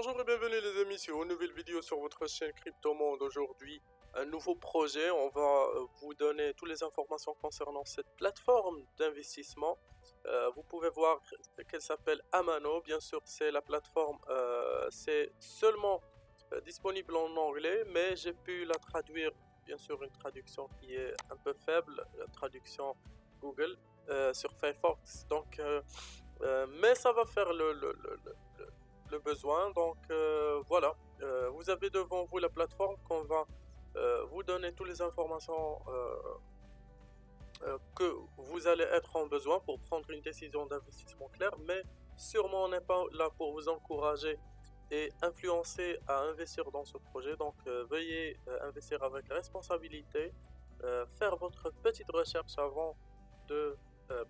Bonjour et bienvenue les amis sur une nouvelle vidéo sur votre chaîne Cryptomonde. Aujourd'hui, un nouveau projet. On va vous donner toutes les informations concernant cette plateforme d'investissement. Vous pouvez voir qu'elle s'appelle Amano. Bien sûr, c'est la plateforme, c'est seulement disponible en anglais, mais j'ai pu la traduire. Bien sûr, une traduction qui est un peu faible, la traduction Google sur Firefox. Donc, mais ça va faire le besoin. Donc voilà, vous avez devant vous la plateforme qu'on va vous donner toutes les informations que vous allez être en besoin pour prendre une décision d'investissement claire, mais sûrement on n'est pas là pour vous encourager et influencer à investir dans ce projet. Donc veuillez investir avec responsabilité, faire votre petite recherche avant de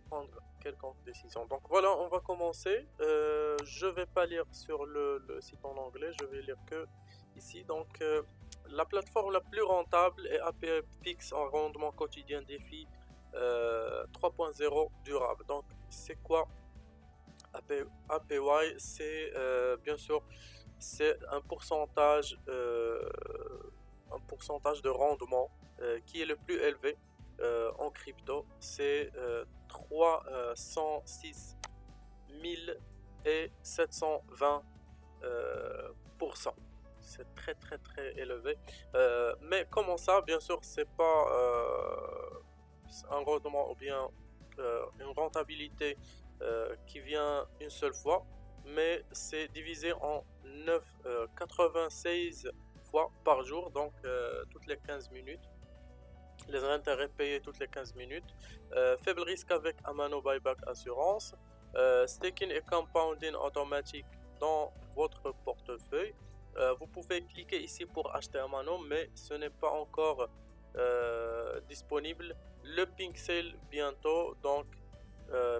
prendre quelconque décision. Donc voilà, on va commencer. Je vais pas lire sur le site en anglais, je vais lire que ici. Donc la plateforme la plus rentable est API fixe en rendement quotidien défi 3.0 durable. Donc c'est quoi APY? C'est bien sûr c'est un pourcentage de rendement qui est le plus élevé en crypto. C'est 306 720 c'est très très très élevé. Mais comment ça? Bien sûr, c'est pas un rendement ou bien une rentabilité qui vient une seule fois, mais c'est divisé en 96 fois par jour, donc toutes les 15 minutes. Les intérêts payés toutes les 15 minutes. Faible risque avec Amano Buyback Assurance. Staking et compounding automatique dans votre portefeuille. Vous pouvez cliquer ici pour acheter Amano, mais ce n'est pas encore disponible. Le Pink Sale bientôt. Donc,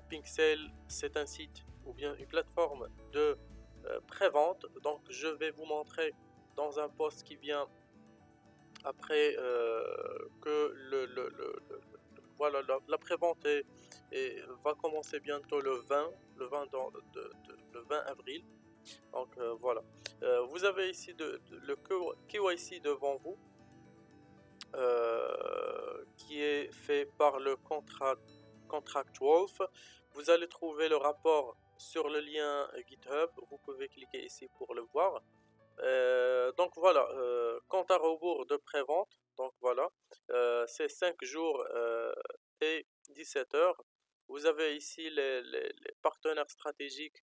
Pink Sale, c'est un site ou bien une plateforme de pré-vente. Donc, je vais vous montrer dans un post qui vient après que voilà, la prévente va commencer bientôt le 20 avril. Donc voilà, vous avez ici le KYC devant vous qui est fait par le Contract Wolf. Vous allez trouver le rapport sur le lien GitHub. Vous pouvez cliquer ici pour le voir. Donc voilà, compte à rebours de pré-vente. Donc voilà, c'est 5 jours et 17 heures. Vous avez ici les partenaires stratégiques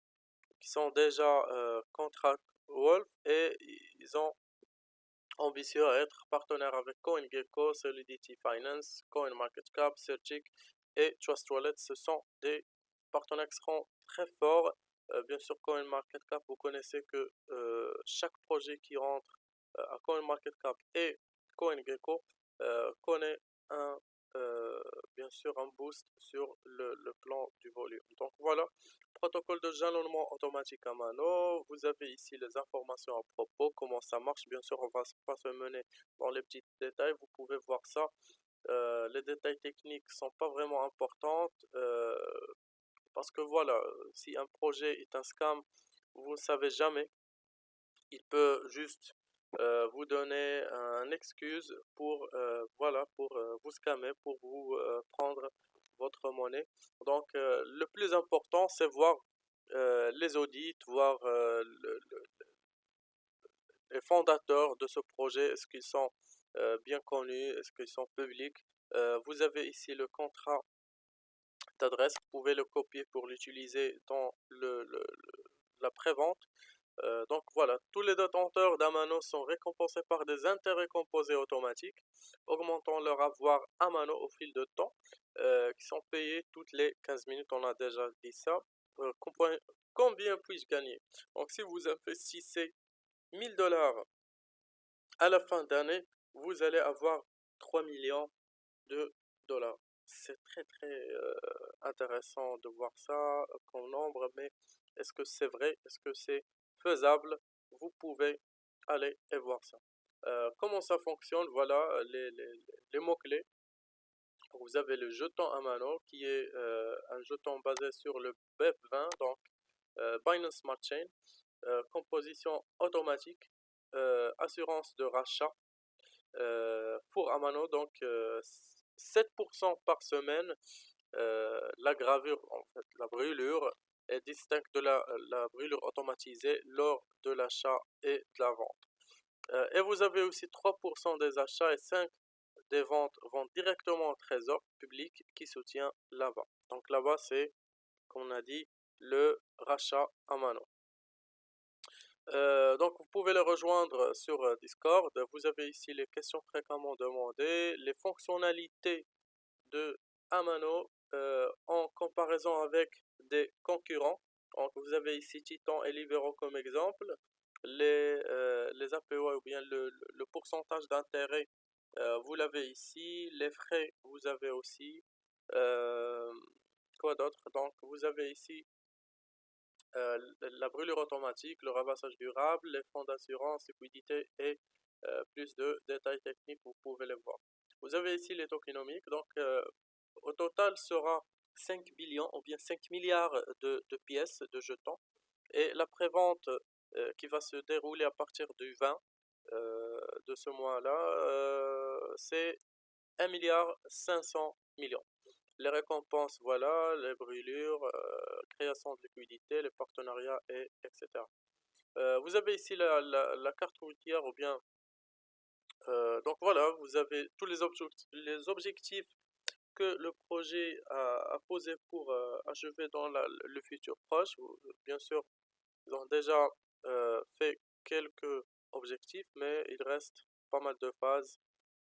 qui sont déjà Contract Wolf et ils ont ambitieux à être partenaires avec CoinGecko, Solidity Finance, CoinMarketCap, Searchik et Trust Wallet. Ce sont des partenaires qui seront très forts. Bien sûr, CoinMarketCap, vous connaissez que chaque projet qui rentre à CoinMarketCap et CoinGecko connaît un, bien sûr un boost sur le plan du volume. Donc voilà, protocole de jalonnement automatique à mano. Vous avez ici les informations à propos, comment ça marche. Bien sûr, on va pas se mener dans les petits détails. Vous pouvez voir ça. Les détails techniques sont pas vraiment importants parce que voilà, si un projet est un scam, vous ne savez jamais. Il peut juste vous donner une excuse pour voilà pour vous scammer, pour vous prendre votre monnaie. Donc le plus important c'est voir les audits, voir les fondateurs de ce projet, est-ce qu'ils sont bien connus, est-ce qu'ils sont publics. Vous avez ici le contrat d'adresse, vous pouvez le copier pour l'utiliser dans la prévente. Donc voilà, tous les détenteurs d'Amano sont récompensés par des intérêts composés automatiques, augmentant leur avoir Amano au fil de temps, qui sont payés toutes les 15 minutes, on a déjà dit ça. Combien puis-je gagner? Donc si vous investissez 1000 dollars à la fin d'année, vous allez avoir 3 millions de dollars. C'est très très intéressant de voir ça comme nombre, mais est-ce que c'est vrai? Est-ce que c'est faisable? Vous pouvez aller et voir ça. Comment ça fonctionne? Voilà les mots-clés. Vous avez le jeton Amano qui est un jeton basé sur le BEP20, donc Binance Smart Chain. composition automatique, assurance de rachat pour Amano, donc 7% par semaine. La gravure, en fait, la brûlure est distincte de la brûlure automatisée lors de l'achat et de la vente. Et vous avez aussi 3% des achats et 5% des ventes vont directement au trésor public qui soutient là-bas. Donc là-bas, c'est, comme on a dit, le rachat à mano. Donc vous pouvez le rejoindre sur Discord. Vous avez ici les questions fréquemment demandées, les fonctionnalités de Amano en comparaison avec des concurrents. Donc vous avez ici Titan et Libero comme exemple. Les APO ou bien le pourcentage d'intérêt, vous l'avez ici. Les frais, vous avez aussi. Euh, quoi d'autre? Donc vous avez ici la brûlure automatique, le ramassage durable, les fonds d'assurance, liquidité et plus de détails techniques, vous pouvez les voir. Vous avez ici les tokenomiques, donc au total sera 5 billions ou bien 5 milliards de pièces, de jetons, et la prévente qui va se dérouler à partir du 20 de ce mois-là, c'est 1 milliard 500 millions. Les récompenses, voilà, les brûlures, création de liquidité, les partenariats, etc. Vous avez ici la carte routière ou bien... donc voilà, vous avez tous les objectifs que le projet a posé pour achever dans le futur proche. Bien sûr, ils ont déjà fait quelques objectifs, mais il reste pas mal de phases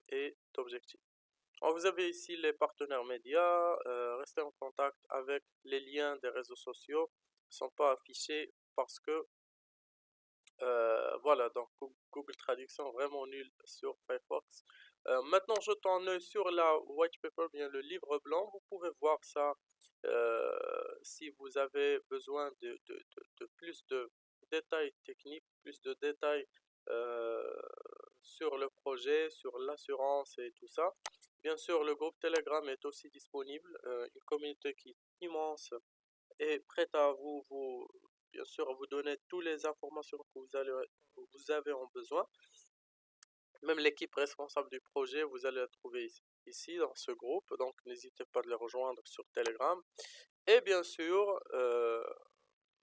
et d'objectifs. Alors, vous avez ici les partenaires médias, restez en contact avec les liens des réseaux sociaux, ne sont pas affichés parce que voilà, donc Google Traduction vraiment nul sur Firefox. Maintenant, jetons un œil sur la white paper, bien le livre blanc, vous pouvez voir ça si vous avez besoin de plus de détails techniques, plus de détails euh, sur le projet, sur l'assurance et tout ça. Bien sûr, le groupe Telegram est aussi disponible, une communauté qui est immense et prête à bien sûr, à vous donner toutes les informations que vous avez en besoin. Même l'équipe responsable du projet, vous allez la trouver ici dans ce groupe, donc n'hésitez pas à les rejoindre sur Telegram. Et bien sûr,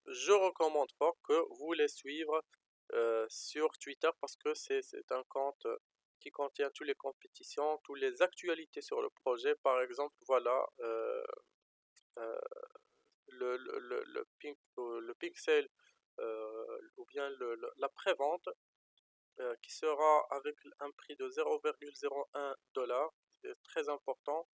je recommande fort que vous les suivre sur Twitter parce que c'est un compte qui contient toutes les compétitions, toutes les actualités sur le projet. Par exemple, voilà euh, le Pixel ou bien la prévente qui sera avec un prix de 0,01 $. C'est très important.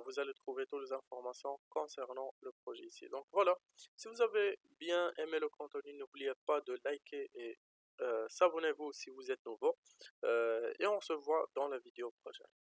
Vous allez trouver toutes les informations concernant le projet ici. Donc voilà, si vous avez bien aimé le contenu, n'oubliez pas de liker et s'abonnez-vous si vous êtes nouveau. Et on se voit dans la vidéo prochaine.